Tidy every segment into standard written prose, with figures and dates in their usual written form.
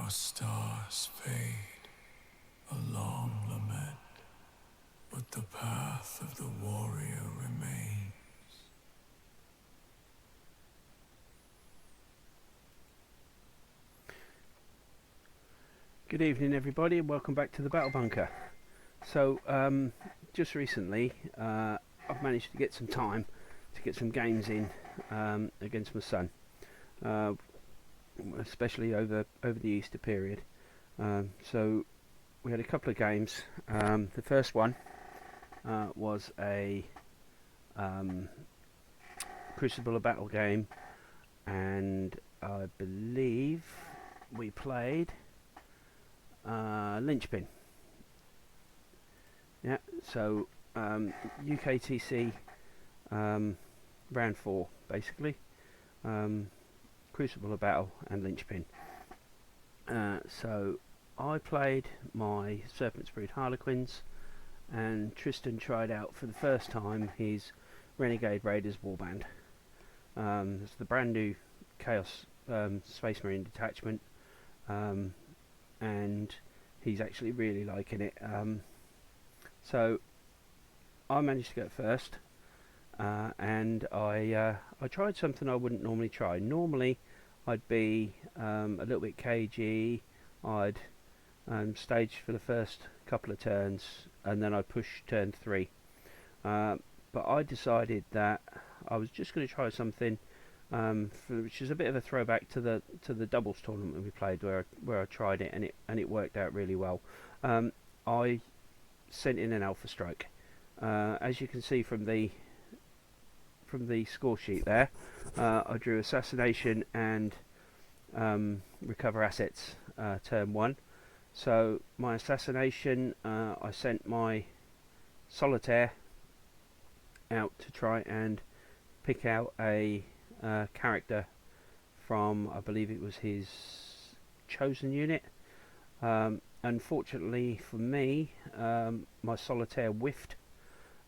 Our stars fade, a long lament, but the path of the warrior remains. Good evening, everybody, and welcome back to the Battle Bunker. So, just recently, I've managed to get some time to get some games in against my son, especially over the Easter period. So, we had a couple of games. The first one was a Crucible of Battle game, and I believe we played Linchpin. Yeah, so UKTC round 4 basically. Crucible of Battle and Linchpin. So I played my Serpent's Brood Harlequins, and Tristan tried out for the first time his Renegade Raiders Warband. It's the brand new Chaos Space Marine detachment, and he's actually really liking it. So I managed to go first, and I tried something I wouldn't normally try. Normally I'd be a little bit cagey. I'd stage for the first couple of turns, and then I'd push turn 3. But I decided that I was just going to try something, which is a bit of a throwback to the doubles tournament we played, where I tried it and it worked out really well. I sent in an Alpha Strike. As you can see from the score sheet there, I drew Assassination and Recover Assets turn 1. So my Assassination, I sent my Solitaire out to try and pick out a character from, I believe it was his chosen unit. Unfortunately for me, my Solitaire whiffed.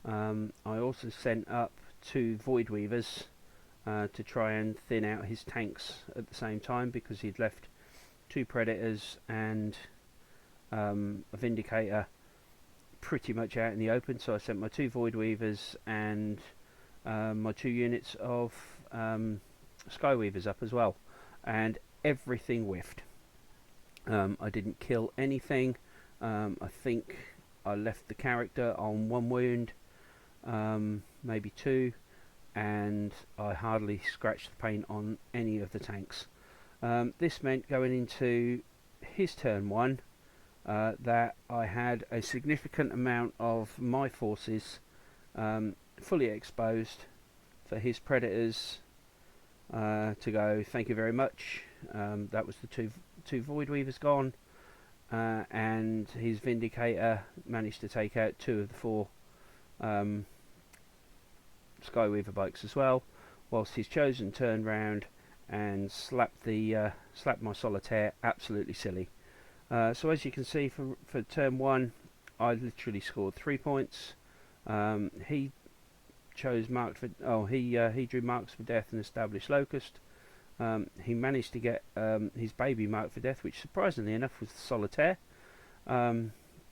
I also sent up 2 Void Weavers to try and thin out his tanks at the same time, because he'd left 2 Predators and a Vindicator pretty much out in the open. So I sent my 2 Void Weavers and my 2 units of Skyweavers up as well, and everything whiffed. I didn't kill anything. I think I left the character on 1 wound, maybe 2, and I hardly scratched the paint on any of the tanks. This meant going into his turn 1 that I had a significant amount of my forces fully exposed for his Predators to go, thank you very much. That was the two Void Weavers gone, and his Vindicator managed to take out 2 of the 4 Skyweaver bikes as well, whilst his chosen turned round and slapped my Solitaire absolutely silly. So as you can see, for turn 1, I literally scored 3 points. He chose he drew Marks for Death and established Locust. He managed to get his baby Mark for Death, which surprisingly enough was the Solitaire,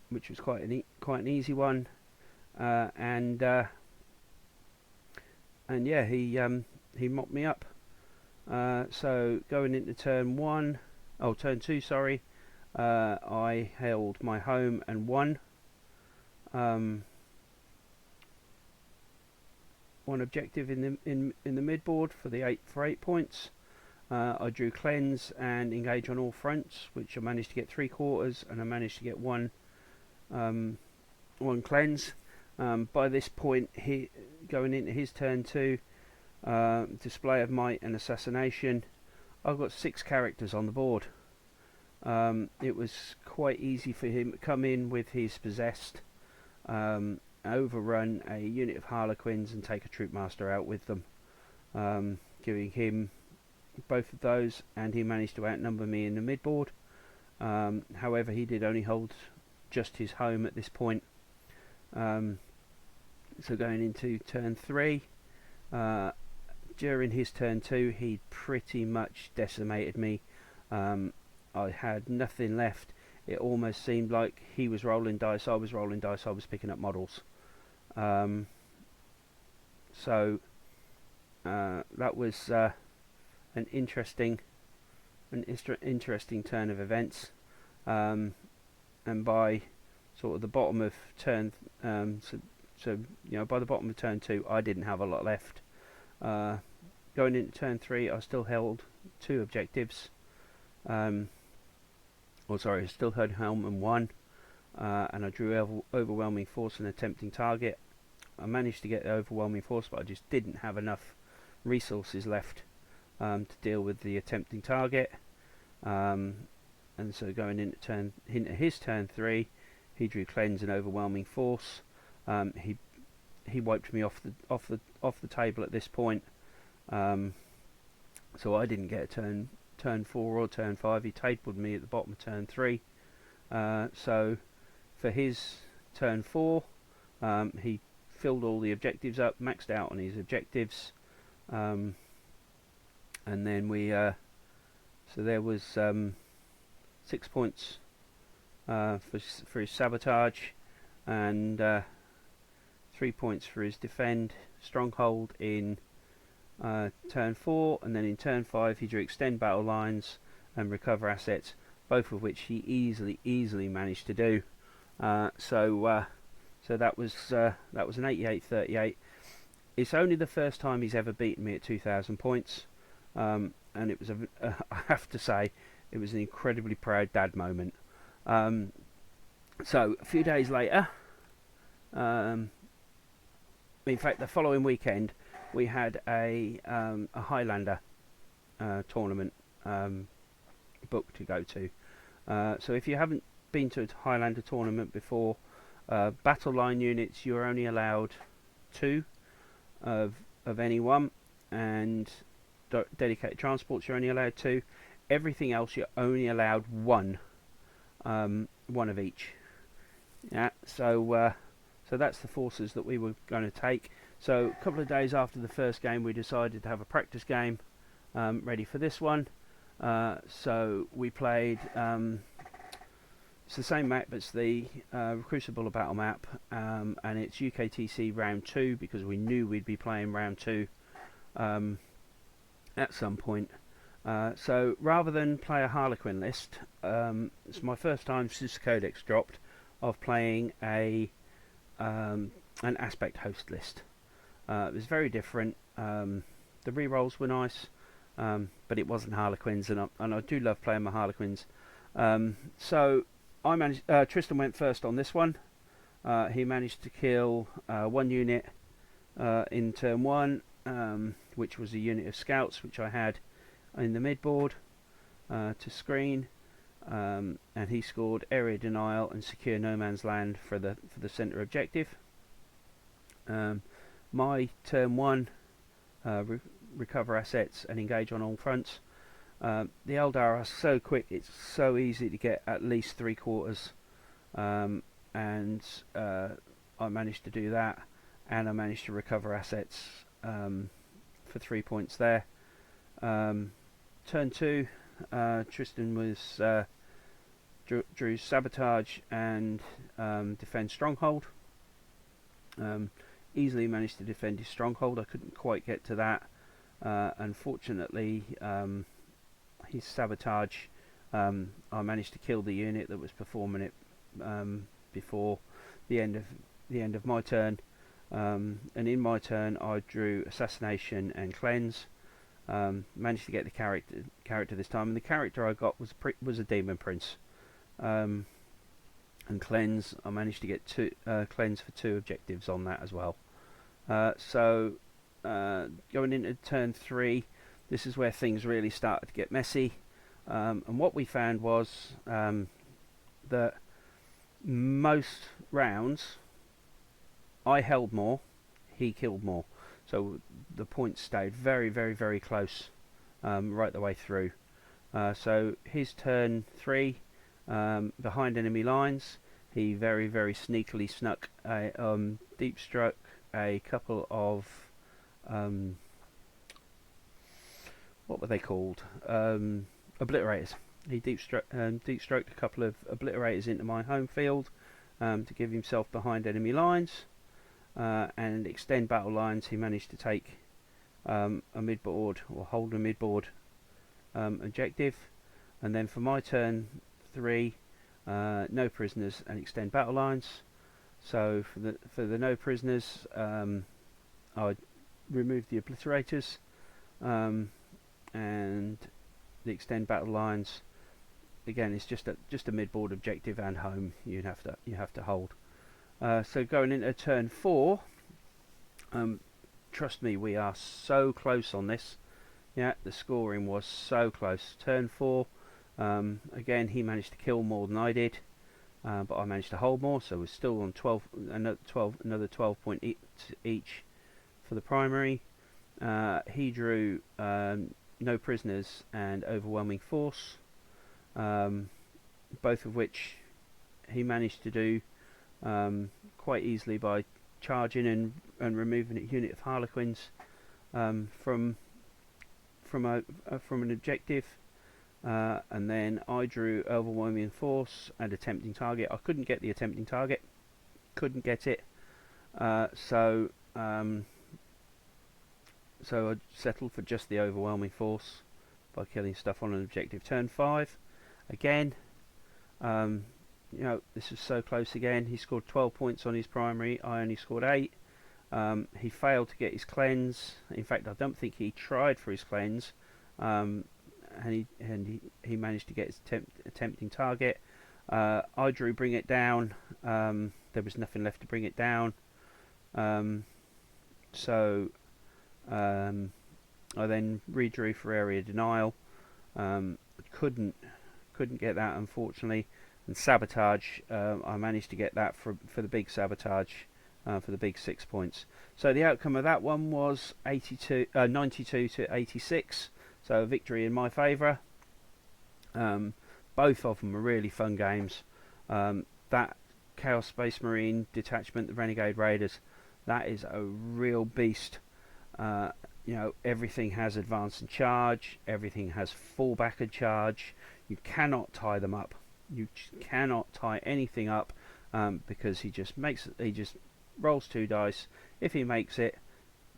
which was quite an easy one. And yeah, he mopped me up. So going into turn 2, sorry, I held my home and won. One objective in the midboard for 8 points. I drew Cleanse and Engage on all fronts, which I managed to get 3/4, and I managed to get one Cleanse. By this point, going into his turn 2, Display of Might and Assassination, I've got 6 characters on the board. It was quite easy for him to come in with his Possessed, overrun a unit of Harlequins and take a Troopmaster out with them, giving him both of those, and he managed to outnumber me in the midboard. However, he did only hold just his home at this point. So going into turn 3, during his turn 2, he pretty much decimated me. I had nothing left. It almost seemed like he was rolling dice, I was rolling dice, I was picking up models. So that was an interesting turn of events. And by sort of the bottom of turn, so by the bottom of turn 2, I didn't have a lot left. Going into turn 3, I still held 2 objectives. I still held Helm 1, and I drew overwhelming force and attempting target. I managed to get the overwhelming force, but I just didn't have enough resources left to deal with the attempting target. And so going into his turn 3, he drew cleanse and overwhelming force. He wiped me off the table at this point. So I didn't get a turn 4 or turn 5. He tabled me at the bottom of turn 3. So for his turn 4, he filled all the objectives up, maxed out on his objectives, and then we so there was 6 points for his sabotage, and 3 points for his defend stronghold in turn 4, and then in turn 5 he drew extend battle lines and recover assets, both of which he easily managed to do. So that was an 88-38. It's only the first time he's ever beaten me at 2,000 points, and it was I have to say, it was an incredibly proud dad moment. So a few days later, in fact the following weekend, we had a Highlander tournament booked to go to. So if you haven't been to a Highlander tournament before, battle line units, you're only allowed 2 of any one, and dedicated transports you're only allowed 2. Everything else you're only allowed 1, one of each. Yeah, so that's the forces that we were going to take. So a couple of days after the first game, we decided to have a practice game ready for this one. So we played. It's the same map, it's the Crucible Battle map, and it's UKTC round 2, because we knew we'd be playing round 2 at some point. So rather than play a Harlequin list, it's my first time since Codex dropped of playing an aspect host list. It was very different. The rerolls were nice, but it wasn't Harlequins, and I do love playing my Harlequins. So I managed. Tristan went first on this one. He managed to kill 1 unit in turn 1, which was a unit of scouts, which I had in the midboard to screen, and he scored area denial and secure no man's land for the centre objective. My turn 1, recover assets and engage on all fronts. The Eldar are so quick, it's so easy to get at least 3/4, and I managed to do that, and I managed to recover assets for 3 points there. Turn 2, Tristan was drew sabotage and defend stronghold. Easily managed to defend his stronghold. I couldn't quite get to that. Unfortunately, his sabotage, I managed to kill the unit that was performing it before the end of my turn. And in my turn, I drew assassination and cleanse. Managed to get the character this time, and the character I got was a demon prince. And cleanse, I managed to get cleanse for 2 objectives on that as well. So going into turn 3, this is where things really started to get messy, and what we found was that most rounds I held more, he killed more, so the points stayed very, very, very close right the way through. So his turn 3, behind enemy lines, he very, very sneakily snuck a deep struck a couple of what were they called? Obliterators. He deep stroked a couple of obliterators into my home field to give himself behind enemy lines, and extend battle lines. He managed to take a midboard, or hold a midboard objective, and then for my turn 3, no prisoners and extend battle lines. So for the no prisoners, I removed the obliterators, and the extend battle lines. Again, it's just a midboard objective and home you have to hold. So going into turn 4, trust me, we are so close on this. Yeah, the scoring was so close. Turn 4, again he managed to kill more than I did, but I managed to hold more, so we're still on 12, another 12 point each for the primary. He drew no prisoners and overwhelming force, both of which he managed to do quite easily by charging and removing a unit of Harlequins from an objective. And then I drew overwhelming force and attempting target. I couldn't get the attempting target, couldn't get it, so I settled for just the overwhelming force by killing stuff on an objective. Turn 5, again, this was so close again. He scored 12 points on his primary, I only scored 8. He failed to get his cleanse. In fact, I don't think he tried for his cleanse, and he managed to get his attempting target. I drew bring it down. There was nothing left to bring it down, so I then redrew for area denial. Couldn't get that, unfortunately. And sabotage, I managed to get that for the big sabotage, for the big 6 points. So the outcome of that one was 92 to 86. So a victory in my favour. Both of them were really fun games. That Chaos Space Marine detachment, the Renegade Raiders, that is a real beast. Everything has advance and charge. Everything has fallback and charge. You cannot tie them up. You cannot tie anything up, because he just rolls 2 dice. If he makes it,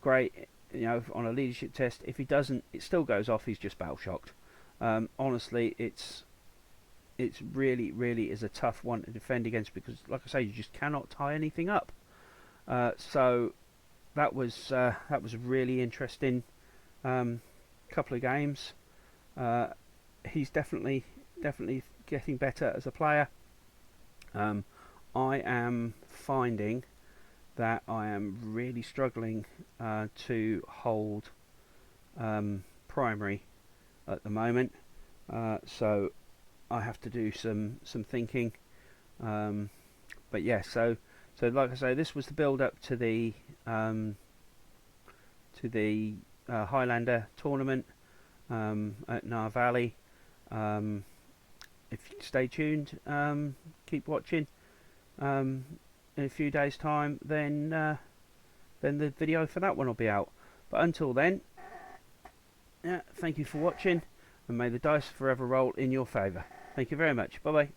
great. On a leadership test. If he doesn't, it still goes off. He's just battle shocked. Honestly, it's really is a tough one to defend against, because, like I say, you just cannot tie anything up. So that was a really interesting couple of games. He's definitely getting better as a player. I am finding that I am really struggling to hold primary at the moment, so I have to do some thinking. But yeah, so like I say, this was the build up to the Highlander tournament at Nar Valley. If you stay tuned, keep watching. In a few days' time, then the video for that one will be out. But until then, thank you for watching, and may the dice forever roll in your favour. Thank you very much. Bye bye.